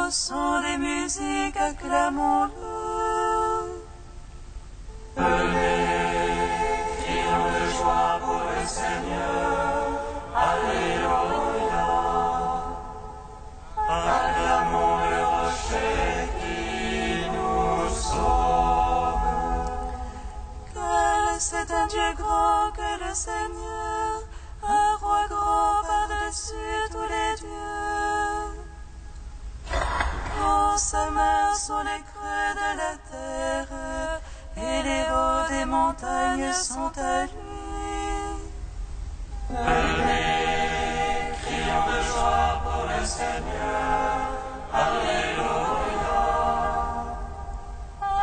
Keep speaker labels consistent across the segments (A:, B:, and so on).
A: Au son des musiques, acclamons-le.
B: Venez, crions de joie pour le Seigneur. Alléluia. Acclamons le rocher qui nous sauve.
A: Car c'est un Dieu grand que le Seigneur, un roi grand par-dessus tous les dieux. Dans sa main sont les creux de la terre, et les hauts des montagnes sont à lui.
B: Venez, crions de joie pour le Seigneur. Alléluia.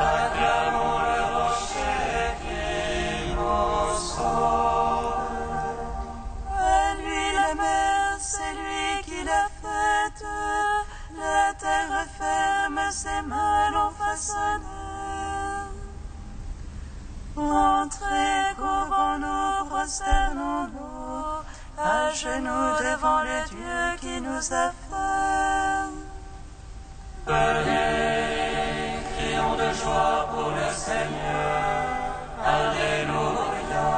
B: Acclamons le rocher qui nous sauve.
A: À lui la mer, c'est lui qui l'a faite, la terre ferme, ses mains l'ont façonnée. Entrez, couvrons-nous, prosternons-nous, à genoux devant le Dieu qui nous a fait.
B: Venez, crions de joie pour le Seigneur. Alléluia.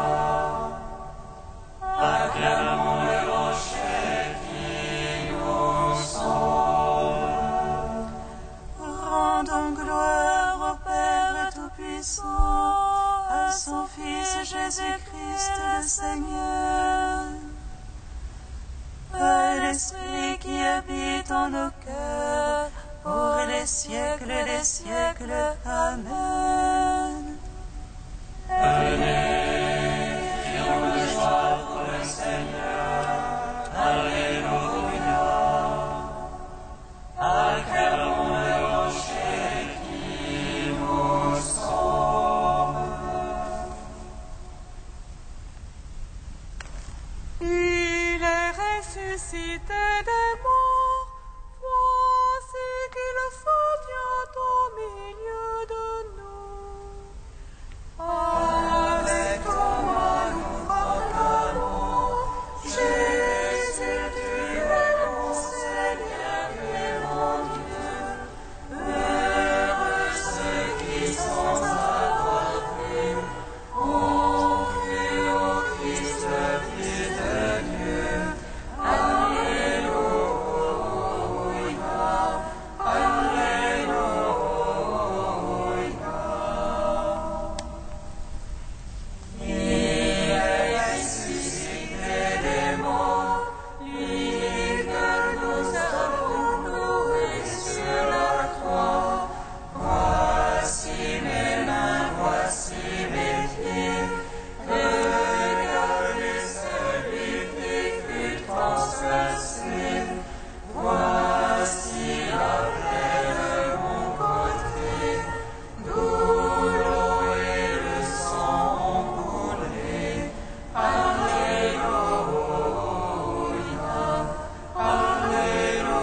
B: Acclamons le rocher qui nous sauve.
A: Rendons gloire au Père Tout-Puissant, à son Fils Jésus-Christ le Seigneur, à l'Esprit qui habite en nos cœurs, pour les siècles des siècles. Amen.
B: Venez, crions de joie pour le Seigneur. Alléluia. Acclamons le rocher qui nous sauve.
C: Il est ressuscité des morts, voici qu'il se tient au milieu de nous. Avec toi nous proclamons, Jésus, tu es mon Seigneur et mon Dieu. Heureux ceux qui sans avoir vu ont cru au Christ, le Fils de Dieu. Alléluia, Alléluia. Il est ressuscité des morts, lui que nous avons loué sur la croix. Voici mes mains, voici mes pieds. Regardez celui qui fut transpercé. Voici la plaie de mon côté, d'où l'eau et le sang ont coulé. Alléluia, Alléluia.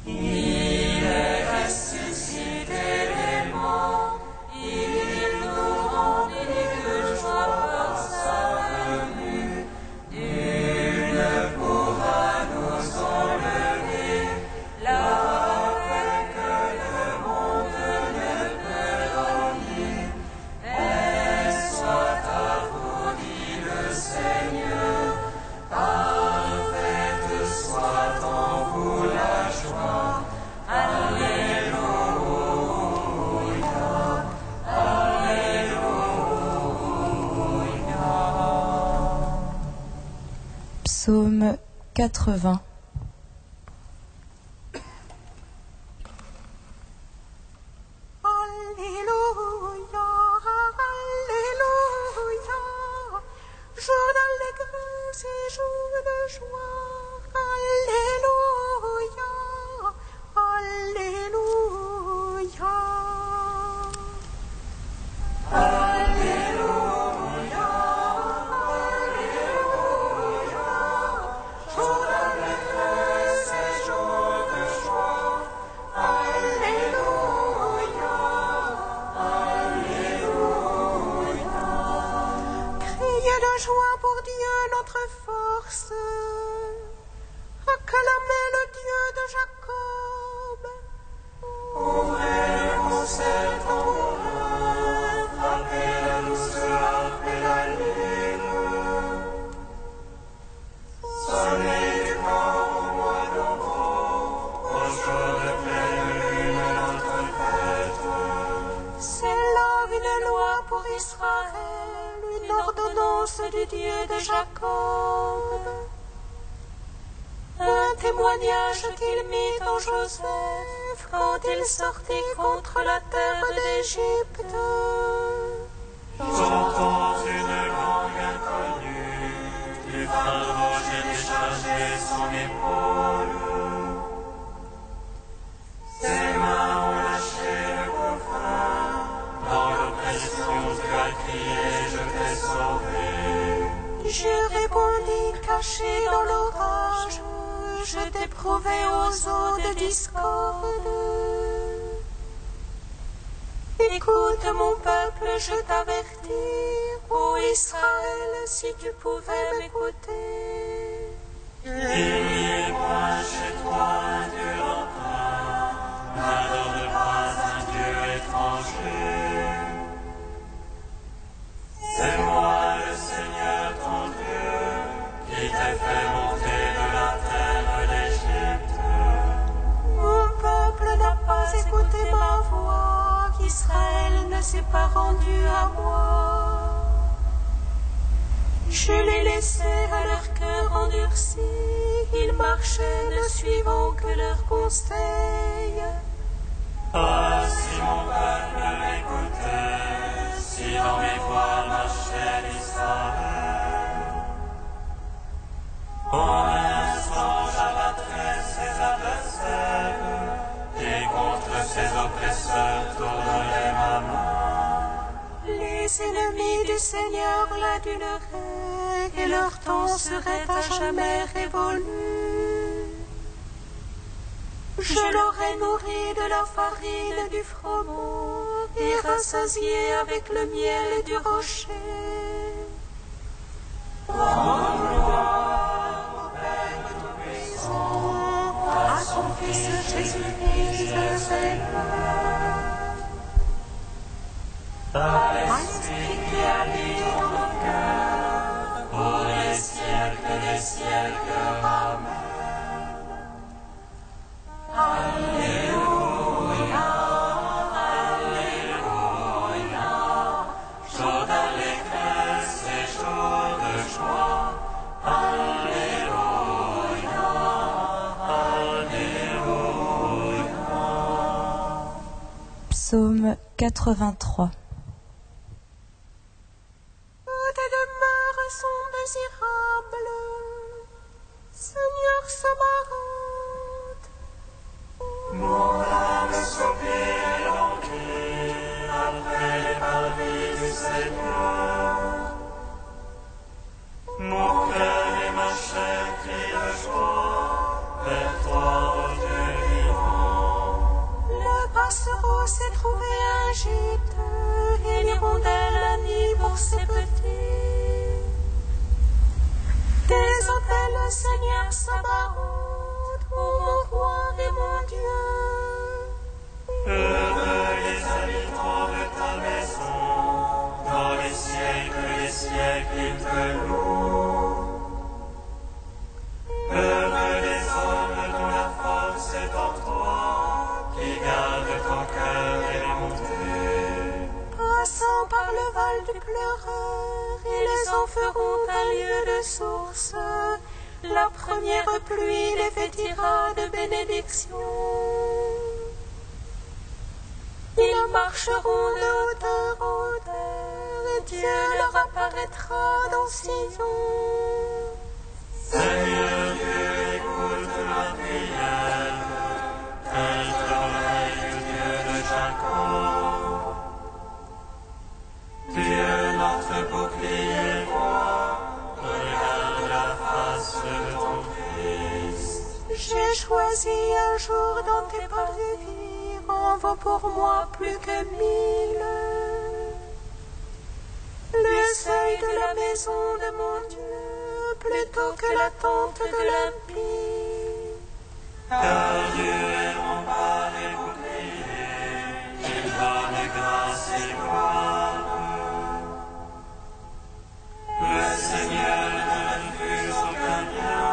C: Il est ressuscité des morts, il nous remplit de joie par sa venue. Nul ne pourra nous enlever la paix que le monde ne peut donner. Et soit à vous, dit le Seigneur, parfaite soit en vous la joie. Alléluia, Alléluia.
D: Psaume 80.
C: Alléluia, Alléluia. Jour d'allégresse et jour de joie. Alléluia, Alléluia. Alléluia, Alléluia. Jour d'allégresse et jour de joie. Alléluia, Alléluia. Criez de joie pour Dieu notre force.
A: témoignage qu'il mit en Joseph quand il sortit contre la terre d'Égypte.
B: J'entends une langue inconnue, du fardeau j'ai déchargé son épaule. Ses mains ont lâché le couffin, dans l'oppression tu as crié, je t'ai sauvé.
A: Je répondis caché dans l'orage, je t'ai prouvé aux eaux de discorde. Écoute mon peuple, je t'avertis, ô Israël, si tu pouvais m'écouter.
B: Il n'y est point chez toi un Dieu lointain, n'adore pas un Dieu étranger. C'est moi le Seigneur ton Dieu, qui t'ai fait monter de la terre d'Égypte.
A: Mon peuple n'a pas écouté ma voix, qu'Israël ne s'est pas rendu à moi. Je les laissais à leur cœur endurci, ils marchaient ne suivant que leurs conseils.
B: Ah, si mon peuple m'écoutait, si dans mes voies marchait Israël. En un instant j'abattrais ses adversaires, et contre ses oppresseurs tournerai ma main.
A: Les ennemis du Seigneur l'aduleraient, et leur temps serait à jamais révolu. Je l'aurais nourri de la farine du froment, et rassasié avec le miel du rocher. Rends gloire au Père Tout-Puissant, à son Fils Jésus-Christ le Seigneur.
B: Par l'Esprit qui habite dans nos cœurs, pour les siècles des siècles. Amen. Alléluia, Alléluia, jour d'allégresse et jour de joie. Alléluia, Alléluia.
D: Psaume 83.
A: Tes demeures sont désirables, Seigneur Sabaoth.
B: Mon âme soupire et languit après les parvis du Seigneur. Mon cœur et ma chair crient de joie vers toi, ô Dieu vivant.
A: Le passereau s'est trouvé à Égypte, et l'hirondelle a mis pour ses petits. Tes autels, Seigneur Sabaoth, ô mon roi et mon Dieu.
B: Heureux les habitants de ta maison, dans les siècles ils te louent. Heureux les hommes dont la force est en toi, qui gardent ton cœur élevé.
A: Passant par le val du pleureur, ils en feront un lieu de source. La première pluie les vêtira de bénédiction. Ils marcheront de hauteur en hauteur, et Dieu leur apparaîtra dans Sion.
B: Seigneur Dieu, écoute ma prière, prête l'oreille du Dieu de Jacob. Dieu, notre bouclier, roi, regarde la face de ton Christ.
A: J'ai choisi un jour dans tes parvis, en vaut pour moi plus que 1000. Le seuil de la maison de mon Dieu, plutôt que la tente de l'impie.
B: Car Dieu est rempart et bouclier, il donne grâce et gloire. Le Seigneur ne refuse aucun bien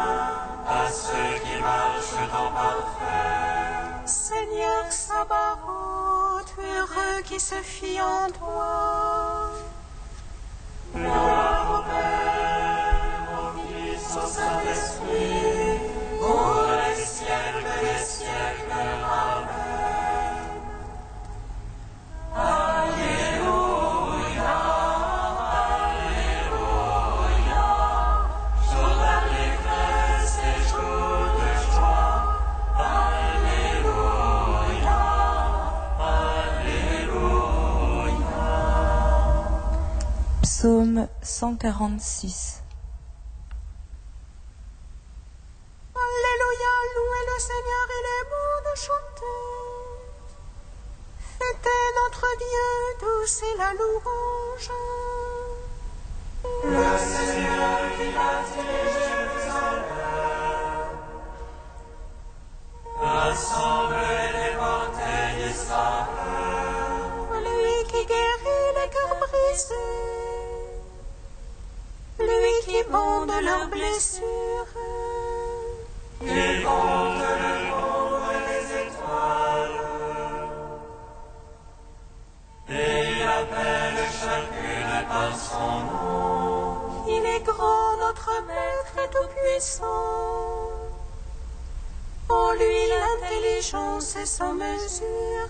B: à ceux qui marchent en parfait.
A: Seigneur Sabaoth, heureux qui se fie en toi.
B: Gloire au Père, au Fils, au Saint-Esprit, au
D: Psaume 146.
A: Alléluia, louez le Seigneur, il est bon de chanter. Fêtez notre Dieu, douce est la louange.
B: Le Seigneur qui bâtit Jérusalem rassemble les portails d'Israël.
A: Lui qui guérit les cœurs brisés, lui qui bande leurs blessures,
B: qui compte le nombre des étoiles, et il appelle chacune par son nom.
A: il est grand, notre Maître et tout-puissant. En lui l'intelligence est sans mesure.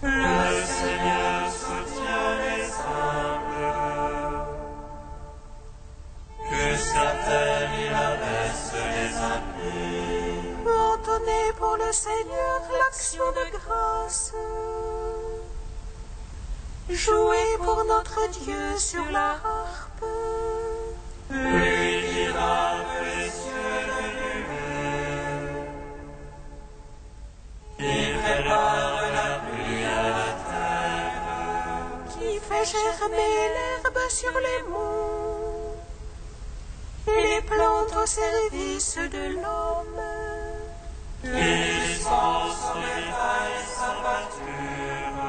B: Le Seigneur soutient les humbles, jusqu'à terre il abaisse les impies.
A: Entonnez pour le Seigneur l'action de grâce. Jouez pour notre Dieu sur la harpe.
B: Lui qui rave les cieux de nuée, qui prépare la pluie à la terre,
A: Qui fait germer l'herbe sur les monts, et les plantes au service de l'homme.
B: qui dispense son bétail et sa pâture,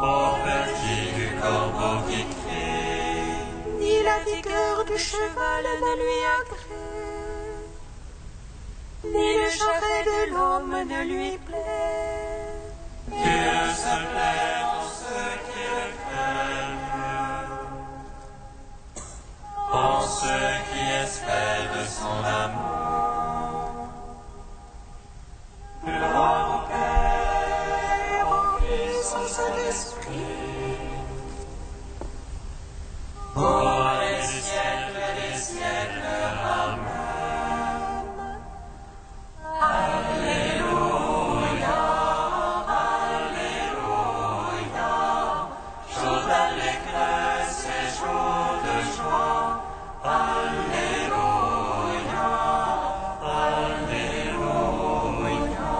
B: aux petits du corbeau qui crie.
A: Ni la vigueur du cheval ne lui agrée, ni le jarret de l'homme ne lui plaît.
B: Dieu se plaît en ceux qui le craignent, en ceux qui espèrent de son amour. Gloire au Père, au Fils, au Saint-Esprit, pour les siècles des siècles. Amen. Alléluia, Alléluia, jour d'allégresse et jour de joie. Alléluia, Alléluia.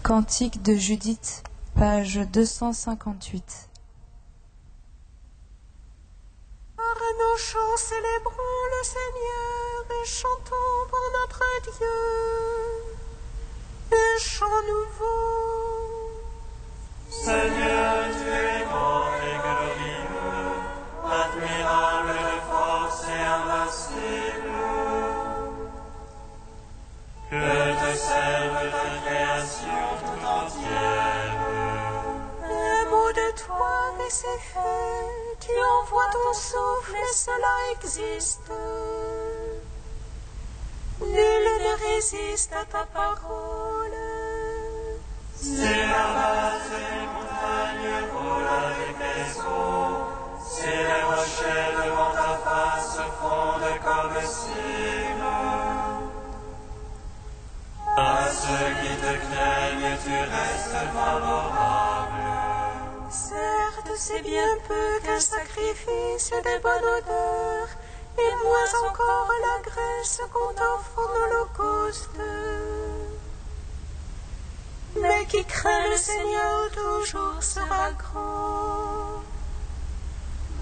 D: Cantique de Judith, page 258.
A: Par nos chants célébrons le Seigneur et chantons pour notre Dieu un chant nouveau.
B: Seigneur, tu es grand et glorieux, admirable de force et invincible. Que te serve ta création tout entière.
A: Un mot de toi et c'est fait, tu envoies ton souffle et cela existe. Nul ne résiste à ta parole.
B: Si la base des montagnes roule avec les eaux, si les rochers devant ta face fondent comme cime, à ceux qui te craignent tu restes favorable.
A: Certes, c'est bien peu qu'un sacrifice de bonne odeur, et moins encore la graisse qu'on offre en holocauste. Mais qui craint le Seigneur toujours sera grand.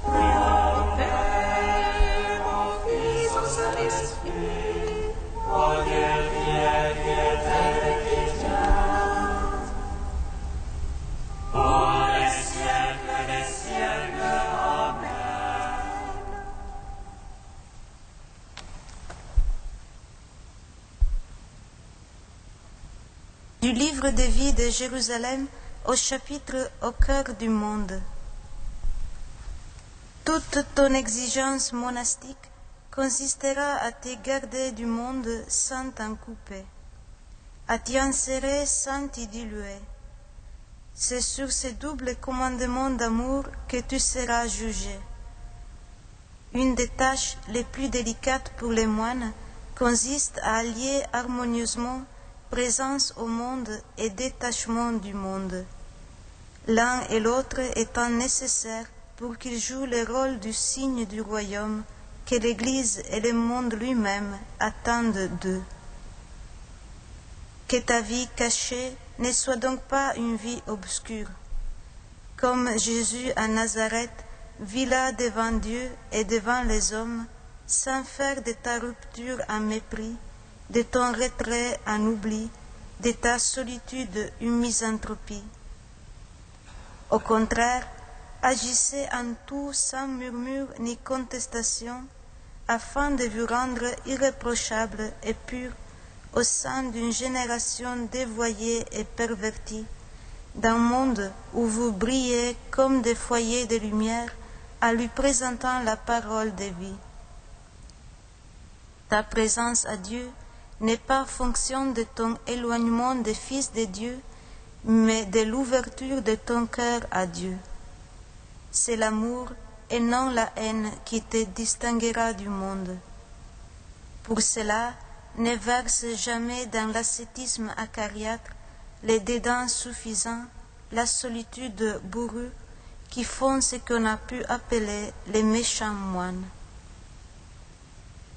B: Gloire au Père, au Fils, au Saint-Esprit, au Dieu qui est, qui était et qui vient, pour les siècles des siècles. Amen.
E: Du livre de vie de Jérusalem au chapitre au cœur du monde. Toute ton exigence monastique consistera à te garder du monde sans t'en couper, à t'y insérer sans t'y diluer. C'est sur ce double commandement d'amour que tu seras jugé. Une des tâches les plus délicates pour les moines consiste à allier harmonieusement présence au monde et détachement du monde, l'un et l'autre étant nécessaires pour qu'ils jouent le rôle du signe du royaume que l'Église et le monde lui-même attendent d'eux. Que ta vie cachée ne soit donc pas une vie obscure, comme Jésus à Nazareth vit là devant Dieu et devant les hommes, sans faire de ta rupture un mépris, de ton retrait un oubli, de ta solitude une misanthropie. Au contraire, agissez en tout sans murmure ni contestation, afin de vous rendre irréprochables et purs au sein d'une génération dévoyée et pervertie, d'un monde où vous brillez comme des foyers de lumière en lui présentant la parole de vie. Ta présence à Dieu n'est pas fonction de ton éloignement des fils de Dieu, mais de l'ouverture de ton cœur à Dieu. C'est l'amour et non la haine qui te distinguera du monde. Pour cela, ne verse jamais dans l'ascétisme acariâtre les dédains suffisants, la solitude bourrue qui font ce qu'on a pu appeler les méchants moines.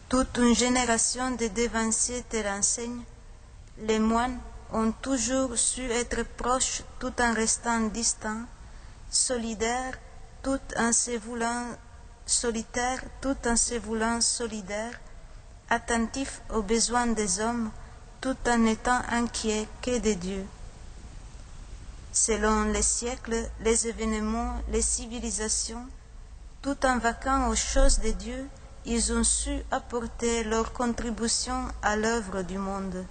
E: Toute une génération de devanciers te l'enseigne. Les moines ont toujours su être proches tout en restant distants, solidaires tout en se voulant solitaires tout en se voulant solidaires, attentifs aux besoins des hommes tout en étant inquiets que de Dieu. Selon les siècles, les événements, les civilisations, tout en vaquant aux choses de Dieu, ils ont su apporter leur contribution à l'œuvre du monde.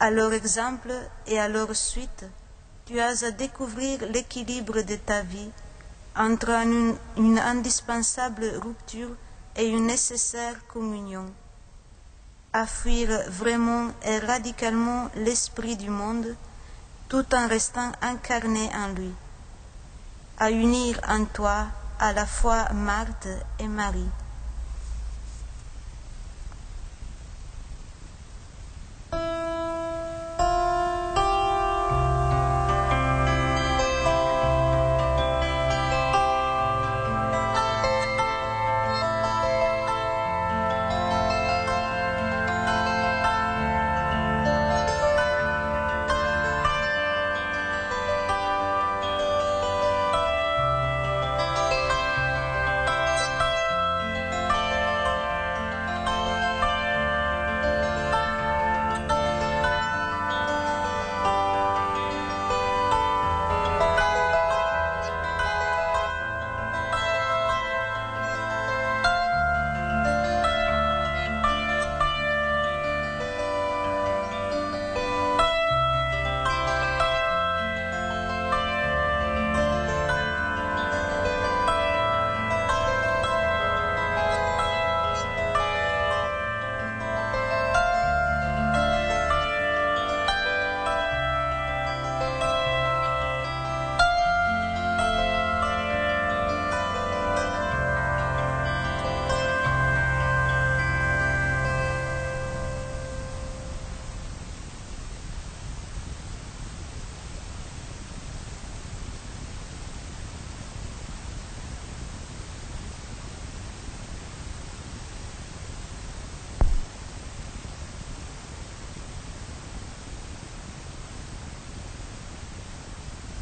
E: À leur exemple et à leur suite, tu as à découvrir l'équilibre de ta vie entre une indispensable rupture et une nécessaire communion, à fuir vraiment et radicalement l'esprit du monde, tout en restant incarné en lui, à unir en toi à la fois Marthe et Marie.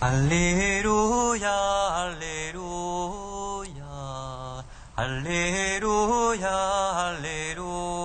B: Alléluia, Alléluia, Alléluia, Alléluia.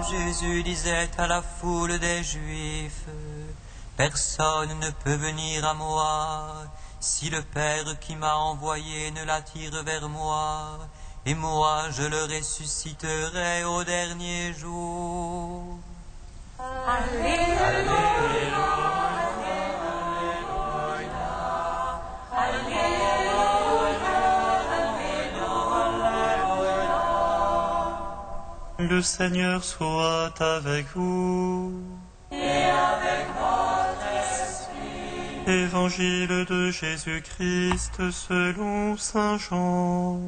B: Jésus disait à la foule des Juifs, « Personne ne peut venir à moi si le Père qui m'a envoyé ne l'attire vers moi,
C: et moi je le ressusciterai au dernier jour.
B: Le Seigneur soit avec vous.
A: Et avec votre esprit.
B: Évangile de Jésus-Christ selon saint Jean.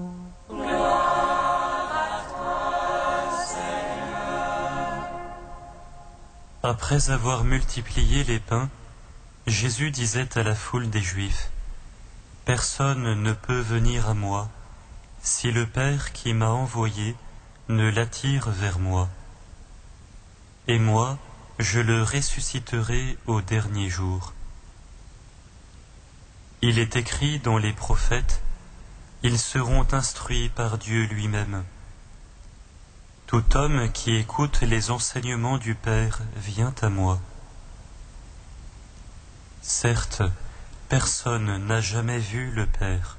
A: Gloire à toi, Seigneur.
F: Après avoir multiplié les pains, Jésus disait à la foule des Juifs, « Personne ne peut venir à moi si le Père qui m'a envoyé ne l'attire vers moi. Et moi, je le ressusciterai au dernier jour. Il est écrit dans les prophètes, ils seront instruits par Dieu lui-même. Tout homme qui écoute les enseignements du Père vient à moi. Certes, personne n'a jamais vu le Père,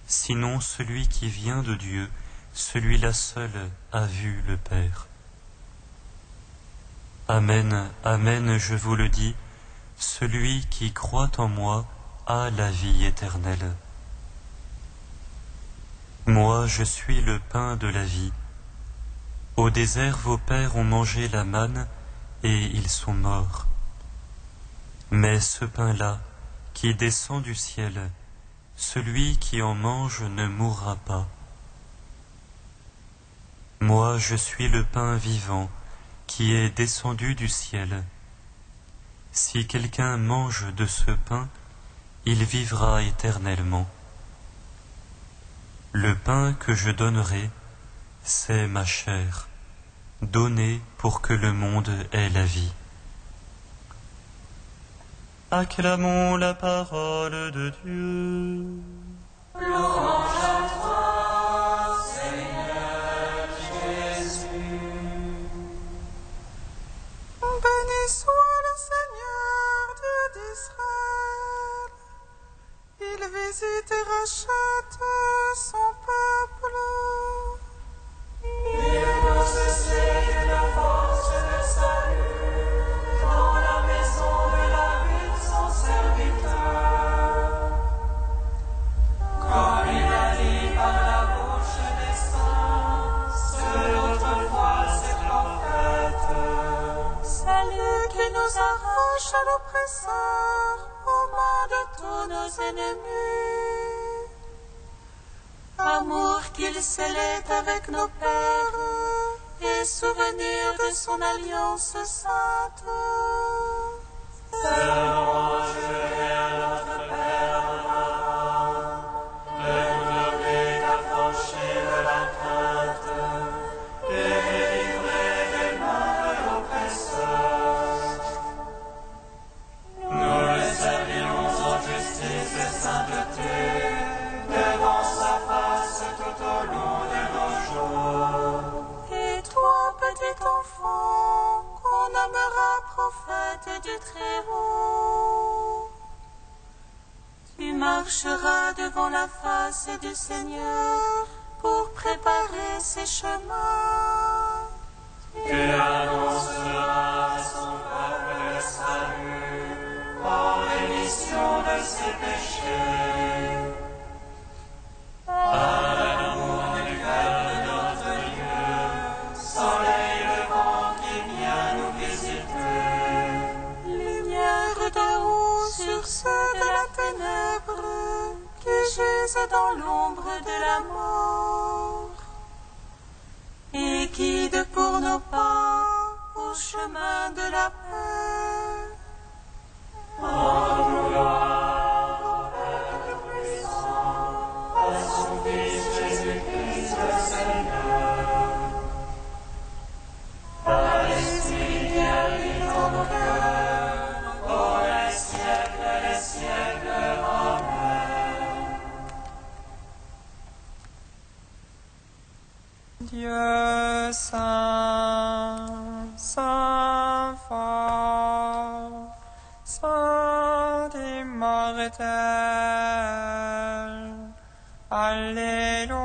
F: sinon celui qui vient de Dieu, celui-là seul a vu le Père. Amen, amen, je vous le dis, celui qui croit en moi a la vie éternelle. Moi, je suis le pain de la vie. Au désert, vos pères ont mangé la manne et ils sont morts. Mais ce pain-là, qui descend du ciel, celui qui en mange ne mourra pas. Moi, je suis le pain vivant qui est descendu du ciel. Si quelqu'un mange de ce pain, il vivra éternellement. Le pain que je donnerai, c'est ma chair, donnée pour que le monde ait la vie.
B: Acclamons la parole de Dieu.
A: Louange à toi, Seigneur Jésus.
G: Béni soit le Seigneur, Dieu d'Israël. Il visite et rachète son peuple.
A: Il nous suscite la force de salut dans la maison de la vie de son serviteur. Comme il a dit par la bouche des saints, ceux autrefois ses prophètes.
G: Salut qui nous arrache à l'oppresseur, aux mains de tous nos ennemis.
A: Amour qu'il scellait avec nos pères et souvenir de son alliance sainte.
G: Enfant qu'on nommera prophète du Très-Haut.
A: Tu marcheras devant la face du Seigneur pour préparer ses chemins.
B: Tu annonceras à son peuple le salut en rémission de ses péchés. Par l'amour du cœur de notre Dieu, soleil levant qui vient nous visiter.
G: Lumière de haut sur ceux de la ténèbre qui gisent dans l'ombre de la mort.
A: Et guide pour nos pas
G: au chemin de la paix.
B: En gloire au Père puissant, à son Fils Jésus-Christ le Seigneur. Par l'Esprit qui habite en nos cœurs, pour les siècles et les siècles. Amen.
H: Dieu saint, saint fort, saint immortel, Alléluia.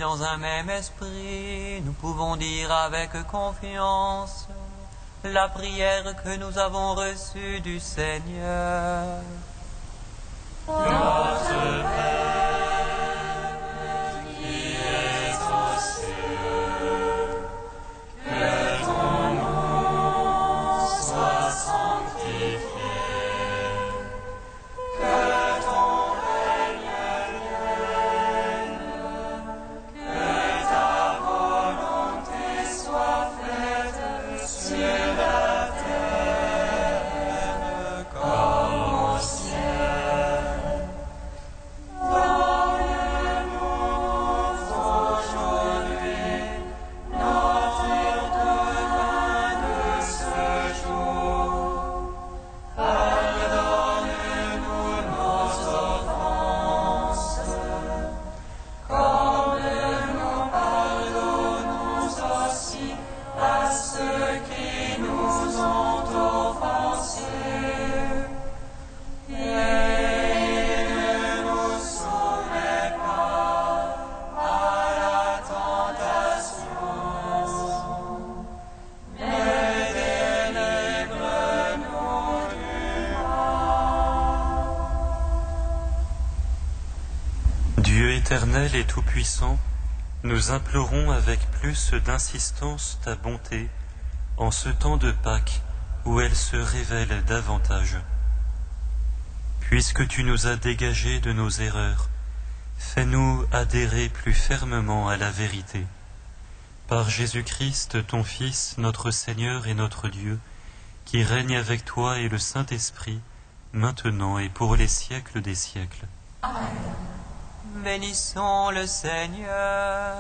H: dans un même esprit, nous pouvons dire avec confiance la prière que nous avons reçue du Seigneur.
B: Notre Père, qui es aux cieux, que ton nom soit sanctifié, que ton règne vienne, que ta volonté soit faite sur la terre comme au ciel. Donne-nous aujourd'hui notre pain de ce jour. Pardonne-nous nos offenses, comme nous pardonnons aussi à ceux qui nous ont offensés. Et ne nous soumets pas à la tentation, mais délivre-nous du mal.
F: Dieu éternel et tout-puissant, nous implorons avec plus d'insistance ta bonté en ce temps de Pâques où elle se révèle davantage. Puisque tu nous as dégagés de nos erreurs, fais-nous adhérer plus fermement à la vérité. Par Jésus-Christ, ton Fils, notre Seigneur et notre Dieu, qui règne avec toi et le Saint-Esprit, maintenant et pour les siècles des siècles.
H: Bénissons le Seigneur.